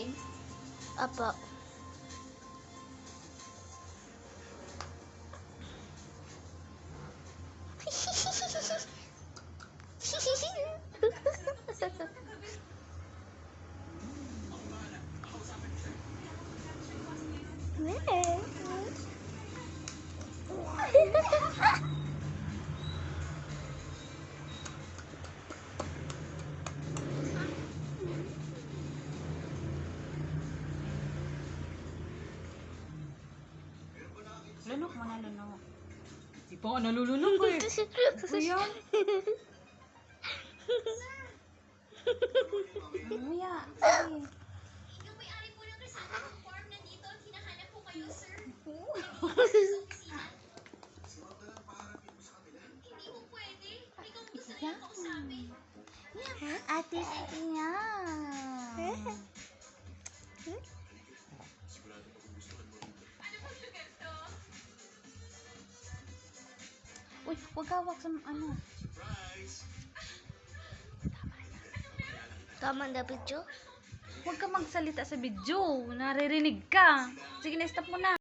game? Apo. Lunok mo na, lunok. Di pa ako nalulunok eh. Ano yan? Mamaya. Sige. Yung may-ari po ng Crisanta Farm nandito at hinahanap po kayo, sir. Hindi mo pwede. Ikaw ang gusto niyo kausapin. Ate niya. Uy, wag hawak sa ano. Tama na video? Huwag ka magsalita sa video. Naririnig ka. Sige na, stop mo na.